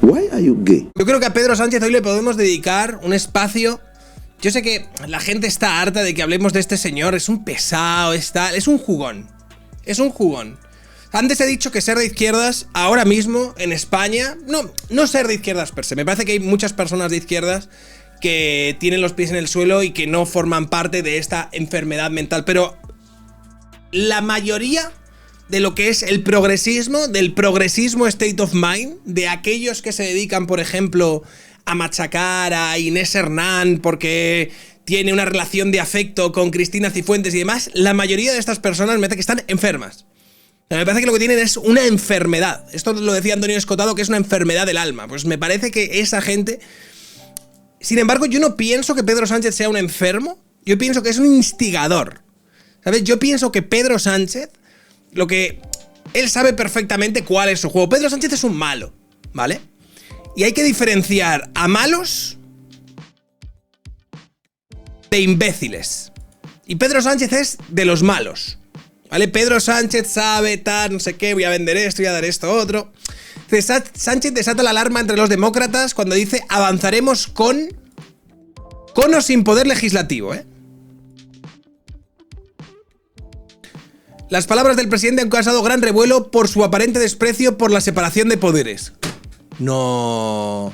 Why are you gay? Yo creo que a Pedro Sánchez hoy le podemos dedicar un espacio. Yo sé que la gente está harta de que hablemos de este señor. Es un pesado, es un jugón. Es un jugón. Antes he dicho que ser de izquierdas, ahora mismo, en España... No ser de izquierdas per se. Me parece que hay muchas personas de izquierdas que tienen los pies en el suelo y que no forman parte de esta enfermedad mental. Pero la mayoría de lo que es el progresismo, del progresismo state of mind, de aquellos que se dedican, por ejemplo, a machacar a Inés Hernán porque tiene una relación de afecto con Cristina Cifuentes y demás, la mayoría de estas personas me parece que están enfermas. O sea, me parece que lo que tienen es una enfermedad. Esto lo decía Antonio Escotado, que es una enfermedad del alma. Pues me parece que esa gente... Sin embargo, yo no pienso que Pedro Sánchez sea un enfermo. Yo pienso que es un instigador. ¿Sabes? Yo pienso que Pedro Sánchez... Él sabe perfectamente cuál es su juego. Pedro Sánchez es un malo, ¿vale? Y hay que diferenciar a malos de imbéciles. Y Pedro Sánchez es de los malos, ¿vale? Pedro Sánchez sabe tal, no sé qué, voy a vender esto, voy a dar esto, otro. Sánchez desata la alarma entre los demócratas cuando dice avanzaremos con o sin poder legislativo, ¿eh? Las palabras del presidente han causado gran revuelo por su aparente desprecio por la separación de poderes. No.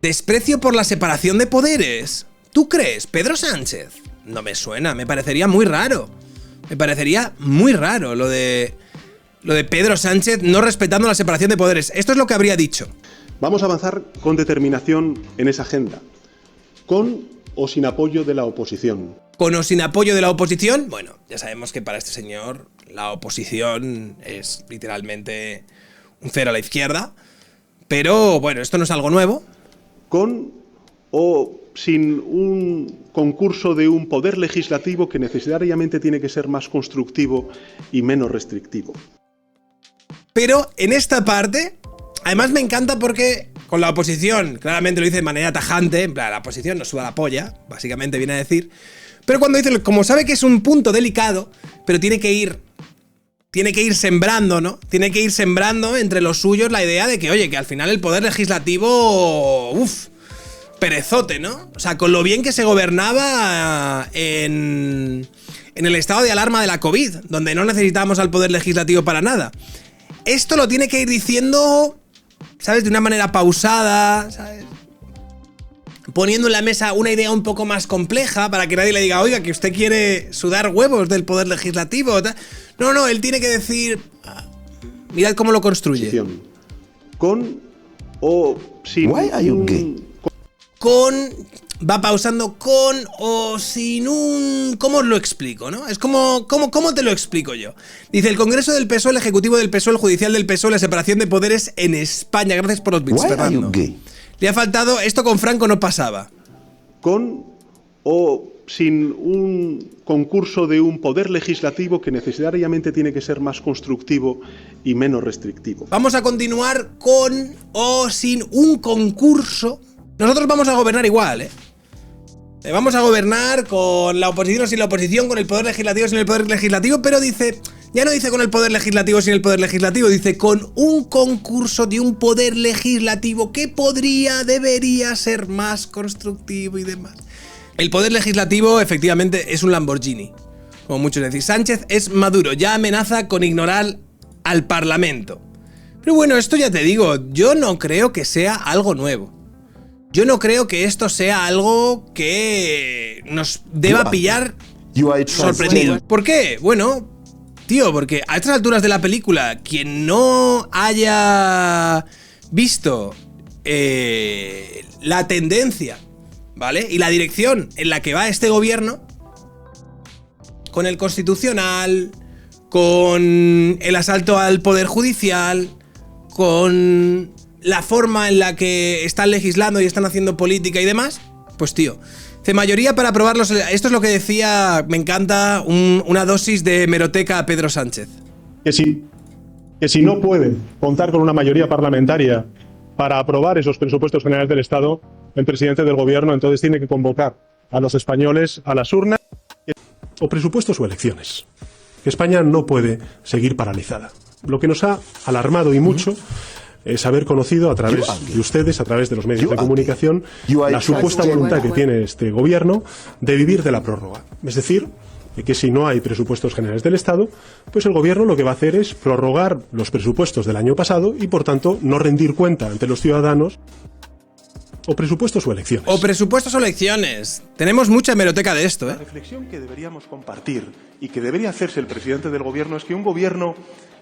¿Desprecio por la separación de poderes? ¿Tú crees, Pedro Sánchez? No me suena, me parecería muy raro. Me parecería muy raro lo de Pedro Sánchez no respetando la separación de poderes. Esto es lo que habría dicho. Vamos a avanzar con determinación en esa agenda, con o sin apoyo de la oposición. ¿Con o sin apoyo de la oposición? Bueno, ya sabemos que para este señor la oposición es literalmente un cero a la izquierda. Pero bueno, esto no es algo nuevo. Con o sin un concurso de un poder legislativo que necesariamente tiene que ser más constructivo y menos restrictivo. Pero en esta parte, además me encanta porque con la oposición, claramente lo dice de manera tajante, en plan, la oposición nos suda la polla, básicamente viene a decir. Pero cuando dice, como sabe que es un punto delicado, pero tiene que ir sembrando, ¿no? Tiene que ir sembrando entre los suyos la idea de que, oye, que al final el poder legislativo, perezote, ¿no? O sea, con lo bien que se gobernaba en el estado de alarma de la COVID, donde no necesitábamos al poder legislativo para nada. Esto lo tiene que ir diciendo, ¿sabes? De una manera pausada, ¿sabes? Poniendo en la mesa una idea un poco más compleja para que nadie le diga, oiga, que usted quiere sudar huevos del poder legislativo. No, él tiene que decir, mirad cómo lo construye. Con o sin Why are you gay? Va pausando con o sin un... ¿Cómo os lo explico, no? Es como... ¿Cómo te lo explico yo? Dice, el Congreso del PSOE, el Ejecutivo del PSOE, el Judicial del PSOE, la separación de poderes en España. Gracias por los bits, Fernando. Le ha faltado... Esto con Franco no pasaba. Con o sin un concurso de un poder legislativo que necesariamente tiene que ser más constructivo y menos restrictivo. Vamos a continuar con o sin un concurso. Nosotros vamos a gobernar igual, ¿eh? Vamos a gobernar con la oposición o sin la oposición, con el poder legislativo o sin el poder legislativo, pero dice, ya no dice con el poder legislativo o sin el poder legislativo, dice con un concurso de un poder legislativo que debería ser más constructivo y demás. El poder legislativo efectivamente es un Lamborghini, como muchos decís. Sánchez es Maduro, ya amenaza con ignorar al Parlamento. Pero bueno, esto ya te digo, yo no creo que sea algo nuevo. Yo no creo que esto sea algo que nos deba pillar sorprendidos. ¿Por qué? Bueno, tío, porque a estas alturas de la película, quien no haya visto la tendencia, ¿vale? Y la dirección en la que va este gobierno, con el Constitucional, con el asalto al Poder Judicial, con la forma en la que están legislando y están haciendo política y demás, pues tío, de mayoría para aprobarlos. Esto es lo que decía, me encanta, una dosis de hemeroteca a Pedro Sánchez. Que si no puede contar con una mayoría parlamentaria para aprobar esos presupuestos generales del Estado, el presidente del gobierno entonces tiene que convocar a los españoles a las urnas. O presupuestos o elecciones. España no puede seguir paralizada. Lo que nos ha alarmado y mucho es haber conocido a través de ustedes, a través de los medios de comunicación, la supuesta voluntad que tiene este gobierno de vivir de la prórroga. Es decir, que si no hay presupuestos generales del Estado, pues el gobierno lo que va a hacer es prorrogar los presupuestos del año pasado y, por tanto, no rendir cuenta ante los ciudadanos. O presupuestos o elecciones. O presupuestos o elecciones. Tenemos mucha hemeroteca de esto, ¿eh? La reflexión que deberíamos compartir y que debería hacerse el presidente del gobierno es que un gobierno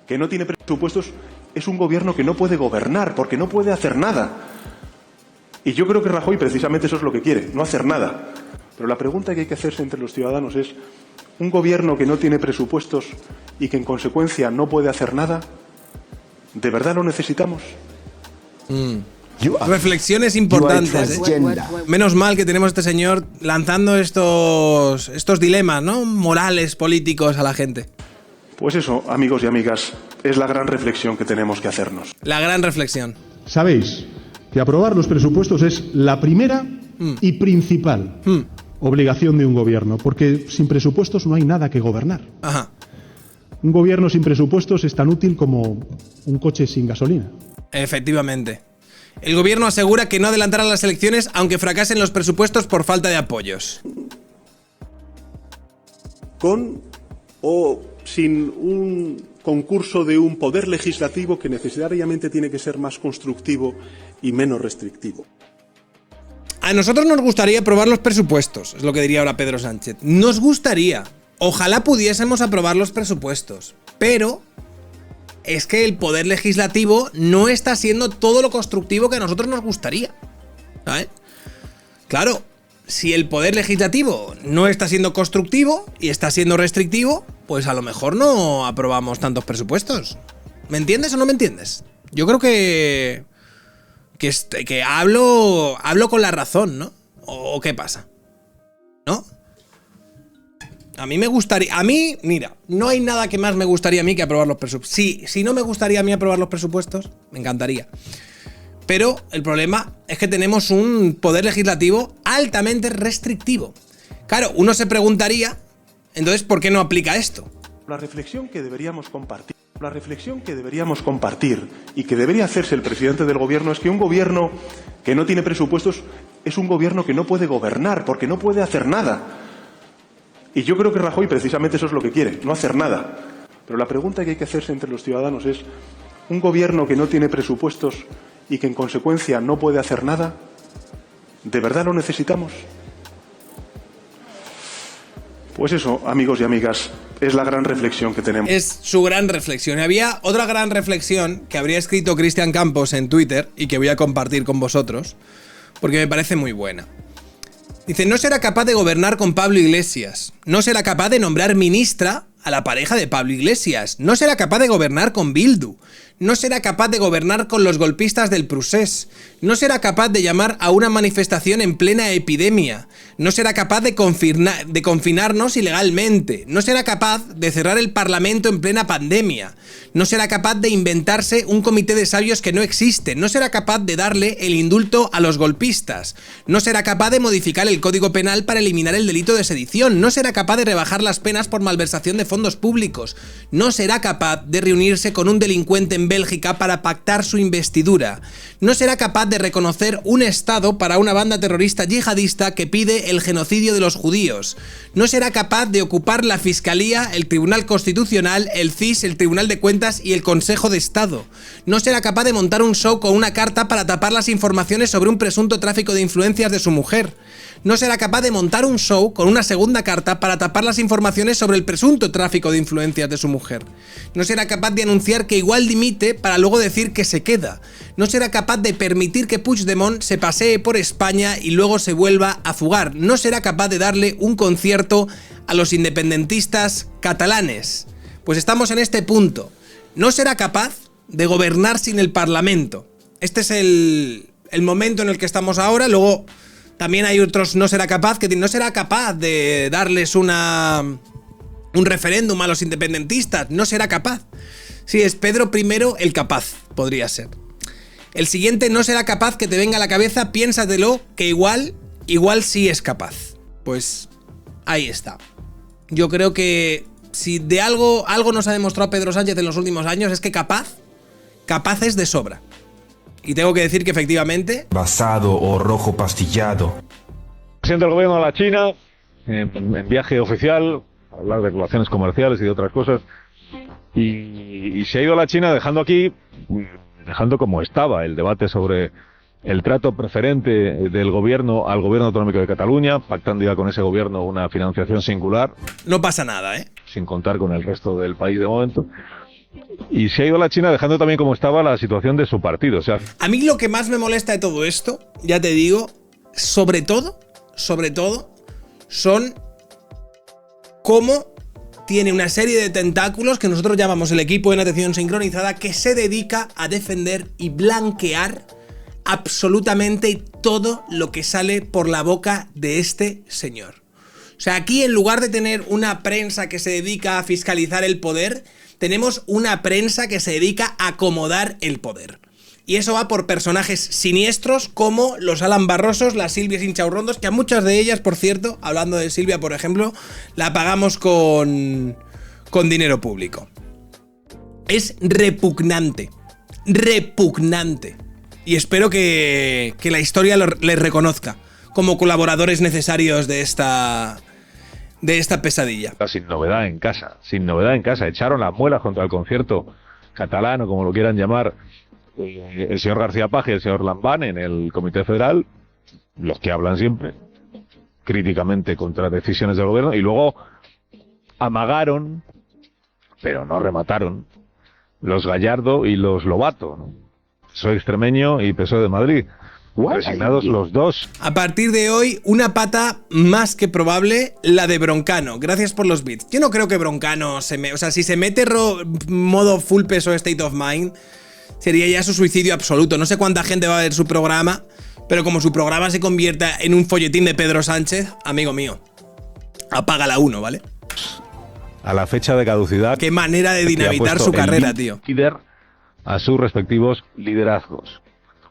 que no tiene presupuestos es un gobierno que no puede gobernar, porque no puede hacer nada. Y yo creo que Rajoy precisamente eso es lo que quiere, no hacer nada. Pero la pregunta que hay que hacerse entre los ciudadanos es, ¿un gobierno que no tiene presupuestos y que en consecuencia no puede hacer nada, ¿de verdad lo necesitamos? Reflexiones importantes, ¿eh? Menos mal que tenemos a este señor lanzando estos dilemas, ¿no? Morales, políticos a la gente. Pues eso, amigos y amigas, es la gran reflexión que tenemos que hacernos. La gran reflexión. Sabéis que aprobar los presupuestos es la primera y principal obligación de un gobierno, porque sin presupuestos no hay nada que gobernar. Ajá. Un gobierno sin presupuestos es tan útil como un coche sin gasolina. Efectivamente. El gobierno asegura que no adelantará las elecciones aunque fracasen los presupuestos por falta de apoyos. Con o sin un concurso de un poder legislativo que necesariamente tiene que ser más constructivo y menos restrictivo. A nosotros nos gustaría aprobar los presupuestos, es lo que diría ahora Pedro Sánchez. Nos gustaría. Ojalá pudiésemos aprobar los presupuestos. Pero es que el poder legislativo no está siendo todo lo constructivo que a nosotros nos gustaría. ¿Sabes? Claro, si el poder legislativo no está siendo constructivo y está siendo restrictivo, pues a lo mejor no aprobamos tantos presupuestos. ¿Me entiendes o no me entiendes? Yo creo que hablo con la razón, ¿no? ¿O qué pasa? ¿No? A mí me gustaría... A mí, mira, no hay nada que más me gustaría a mí que aprobar los presupuestos. Si no me gustaría a mí aprobar los presupuestos, me encantaría. Pero el problema es que tenemos un poder legislativo altamente restrictivo. Claro, uno se preguntaría, entonces, ¿por qué no aplica esto? La reflexión que deberíamos compartir y que debería hacerse el presidente del gobierno es que un gobierno que no tiene presupuestos es un gobierno que no puede gobernar, porque no puede hacer nada. Y yo creo que Rajoy precisamente eso es lo que quiere, no hacer nada. Pero la pregunta que hay que hacerse entre los ciudadanos es, ¿un gobierno que no tiene presupuestos y que en consecuencia no puede hacer nada, ¿de verdad lo necesitamos? Pues eso, amigos y amigas, es la gran reflexión que tenemos. Es su gran reflexión. Y había otra gran reflexión que habría escrito Cristian Campos en Twitter y que voy a compartir con vosotros, porque me parece muy buena. Dice, no será capaz de gobernar con Pablo Iglesias. No será capaz de nombrar ministra a la pareja de Pablo Iglesias. No será capaz de gobernar con Bildu. No será capaz de gobernar con los golpistas del Prusés. No será capaz de llamar a una manifestación en plena epidemia. No será capaz de confinarnos ilegalmente. No será capaz de cerrar el Parlamento en plena pandemia. No será capaz de inventarse un comité de sabios que no existe. No será capaz de darle el indulto a los golpistas. No será capaz de modificar el Código Penal para eliminar el delito de sedición. No será capaz de rebajar las penas por malversación de fondos públicos. No será capaz de reunirse con un delincuente en Bélgica para pactar su investidura. No será capaz de reconocer un estado para una banda terrorista yihadista que pide el genocidio de los judíos. No será capaz de ocupar la Fiscalía, el Tribunal Constitucional, el CIS, el Tribunal de Cuentas y el Consejo de Estado. No será capaz de montar un show con una carta para tapar las informaciones sobre un presunto tráfico de influencias de su mujer. No será capaz de montar un show con una segunda carta para tapar las informaciones sobre el presunto tráfico de influencias de su mujer. No será capaz de anunciar que igual dimite para luego decir que se queda. No será capaz de permitir que Puigdemont se pasee por España y luego se vuelva a fugar. No será capaz de darle un concierto a los independentistas catalanes. Pues estamos en este punto. No será capaz de gobernar sin el Parlamento. Este es el momento en el que estamos ahora. Luego también hay otros no será capaz de darles un referéndum a los independentistas. No será capaz. Sí, es Pedro I el capaz, podría ser. El siguiente no será capaz que te venga a la cabeza, piénsatelo, que igual sí es capaz. Pues ahí está. Yo creo que si de algo nos ha demostrado Pedro Sánchez en los últimos años es que capaz es de sobra. Y tengo que decir que efectivamente... basado o rojo pastillado. Presidente del gobierno de la China, en viaje oficial, a hablar de relaciones comerciales y de otras cosas, y se ha ido a la China dejando como estaba el debate sobre el trato preferente del gobierno al gobierno autonómico de Cataluña, pactando ya con ese gobierno una financiación singular. No pasa nada, ¿eh? Sin contar con el resto del país de momento. Y se ha ido a la China dejando también como estaba la situación de su partido. O sea, a mí lo que más me molesta de todo esto, ya te digo, sobre todo, son cómo tiene una serie de tentáculos que nosotros llamamos el equipo de natación sincronizada, que se dedica a defender y blanquear absolutamente todo lo que sale por la boca de este señor. O sea, aquí en lugar de tener una prensa que se dedica a fiscalizar el poder, tenemos una prensa que se dedica a acomodar el poder. Y eso va por personajes siniestros como los Alan Barrosos, las Silvias Inchaurrondos, que a muchas de ellas, por cierto, hablando de Silvia, por ejemplo, la pagamos con dinero público. Es repugnante. Repugnante. Y espero que la historia les reconozca como colaboradores necesarios de esta pesadilla. Sin novedad en casa. Echaron las muelas contra el concierto catalán o como lo quieran llamar, el señor García Paje y el señor Lambán en el Comité Federal, los que hablan siempre críticamente contra decisiones del gobierno, y luego amagaron, pero no remataron, los Gallardo y los Lobato, ¿no? PSOE extremeño y PSOE de Madrid, resignados los dos. A partir de hoy, una pata más que probable, la de Broncano. Gracias por los bits. Yo no creo que Broncano o sea, si se mete modo full PSOE State of Mind, sería ya su suicidio absoluto. No sé cuánta gente va a ver su programa, pero como su programa se convierta en un folletín de Pedro Sánchez, amigo mío, apaga la 1, ¿vale? A la fecha de caducidad. Qué manera de dinamitar su carrera, tío. Líder a sus respectivos liderazgos.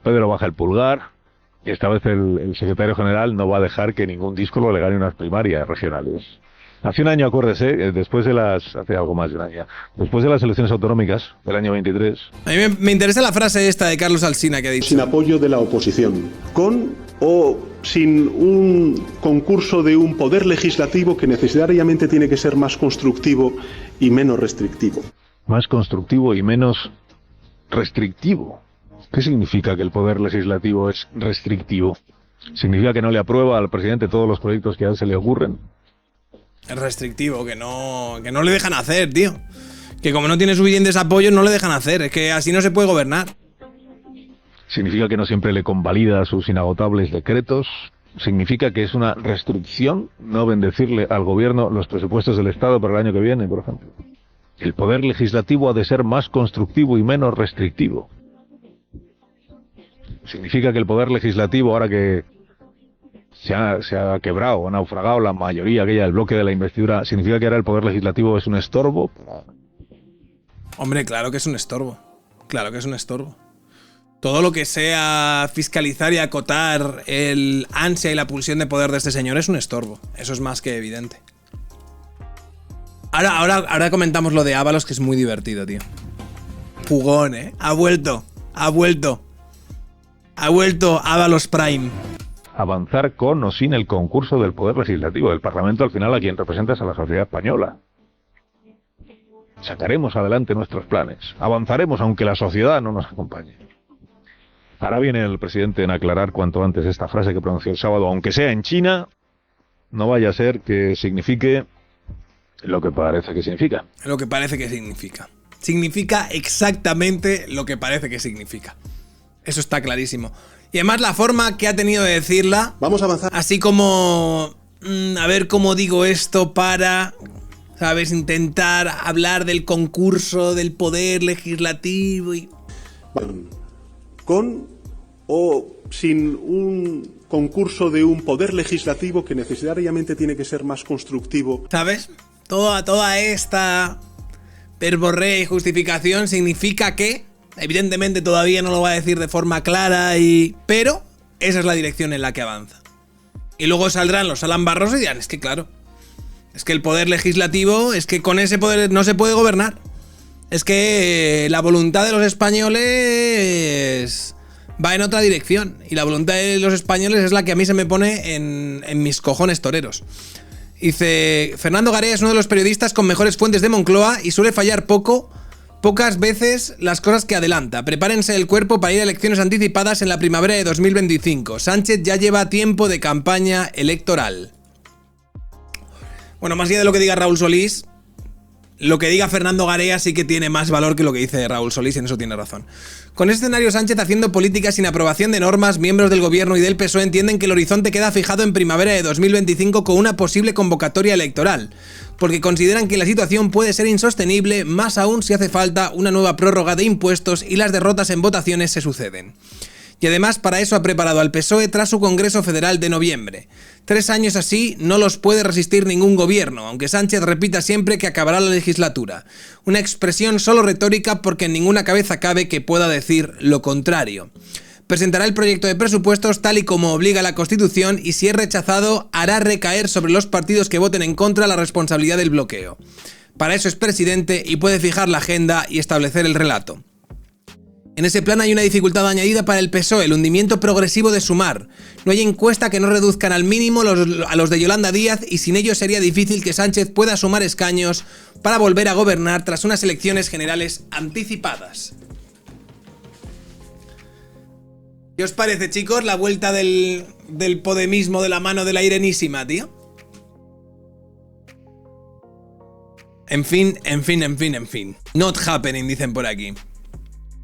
Pedro baja el pulgar y esta vez el secretario general no va a dejar que ningún díscolo le gane unas primarias regionales. Hace un año, acuérdese, hace algo más de un año, después de las elecciones autonómicas del año 23. A mí me interesa la frase esta de Carlos Alsina que ha dicho. Sin apoyo de la oposición, con o sin un concurso de un poder legislativo que necesariamente tiene que ser más constructivo y menos restrictivo. Más constructivo y menos restrictivo. ¿Qué significa que el poder legislativo es restrictivo? ¿Significa que no le aprueba al presidente todos los proyectos que a él se le ocurren? Es restrictivo, que no le dejan hacer, tío. Que como no tiene suficientes apoyos, no le dejan hacer. Es que así no se puede gobernar. ¿Significa que no siempre le convalida sus inagotables decretos? ¿Significa que es una restricción no bendecirle al gobierno los presupuestos del Estado para el año que viene, por ejemplo? El poder legislativo ha de ser más constructivo y menos restrictivo. ¿Significa que el poder legislativo, ahora que se ha quebrado, ha naufragado la mayoría aquella del bloque de la investidura, significa que ahora el poder legislativo es un estorbo? Hombre, claro que es un estorbo. Claro que es un estorbo. Todo lo que sea fiscalizar y acotar el ansia y la pulsión de poder de este señor es un estorbo. Eso es más que evidente. Ahora comentamos lo de Ábalos, que es muy divertido, tío. Jugón, ¿eh? Ha vuelto Ábalos Prime. Avanzar con o sin el concurso del poder legislativo del Parlamento, al final a quien representas a la sociedad española. Sacaremos adelante nuestros planes. Avanzaremos aunque la sociedad no nos acompañe. Ahora viene el presidente en aclarar cuanto antes esta frase que pronunció el sábado, aunque sea en China, no vaya a ser que signifique lo que parece que significa. Lo que parece que significa. Significa exactamente lo que parece que significa. Eso está clarísimo. Y además la forma que ha tenido de decirla... Vamos a avanzar. Así como... a ver cómo digo esto para... ¿Sabes? Intentar hablar del concurso, del poder legislativo y... Con o sin un concurso de un poder legislativo que necesariamente tiene que ser más constructivo. ¿Sabes? Toda esta verborrea y justificación significa que, evidentemente todavía no lo va a decir de forma clara, pero esa es la dirección en la que avanza. Y luego saldrán los Alan Barroso y dirán, es que claro, es que el poder legislativo, es que con ese poder no se puede gobernar. Es que la voluntad de los españoles va en otra dirección. Y la voluntad de los españoles es la que a mí se me pone en mis cojones toreros. Dice, Fernando Garea es uno de los periodistas con mejores fuentes de Moncloa y suele fallar pocas veces las cosas que adelanta. Prepárense el cuerpo para ir a elecciones anticipadas en la primavera de 2025. Sánchez ya lleva tiempo de campaña electoral. Bueno, más allá de lo que diga Raúl Solís, lo que diga Fernando Garea sí que tiene más valor que lo que dice Raúl Solís, y en eso tiene razón. Con este escenario, Sánchez haciendo política sin aprobación de normas, miembros del gobierno y del PSOE entienden que el horizonte queda fijado en primavera de 2025 con una posible convocatoria electoral, porque consideran que la situación puede ser insostenible, más aún si hace falta una nueva prórroga de impuestos y las derrotas en votaciones se suceden. Y además para eso ha preparado al PSOE tras su Congreso Federal de noviembre. 3 años así no los puede resistir ningún gobierno, aunque Sánchez repita siempre que acabará la legislatura. Una expresión solo retórica porque en ninguna cabeza cabe que pueda decir lo contrario. Presentará el proyecto de presupuestos tal y como obliga la Constitución y si es rechazado hará recaer sobre los partidos que voten en contra la responsabilidad del bloqueo. Para eso es presidente y puede fijar la agenda y establecer el relato. En ese plan hay una dificultad añadida para el PSOE, el hundimiento progresivo de Sumar. No hay encuesta que no reduzcan al mínimo a los de Yolanda Díaz y sin ello sería difícil que Sánchez pueda sumar escaños para volver a gobernar tras unas elecciones generales anticipadas. ¿Qué os parece, chicos, la vuelta del podemismo de la mano de la Irenísima, tío? En fin. Not happening, dicen por aquí.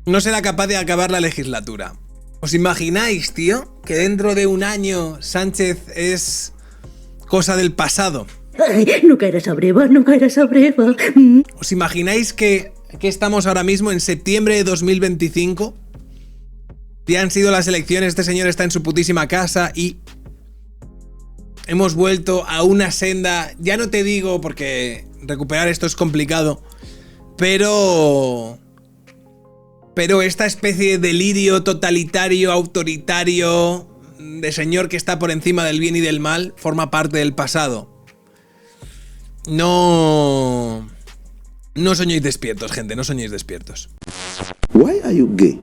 No será capaz de acabar la legislatura. ¿Os imagináis, tío, que dentro de un año Sánchez es cosa del pasado? Ay, no caerás a breva. ¿Os imagináis que estamos ahora mismo en septiembre de 2025? Ya han sido las elecciones, este señor está en su putísima casa y hemos vuelto a una senda, ya no te digo porque recuperar esto es complicado, pero esta especie de delirio totalitario, autoritario, de señor que está por encima del bien y del mal, forma parte del pasado. No soñéis despiertos, gente, no soñéis despiertos. Why are you gay?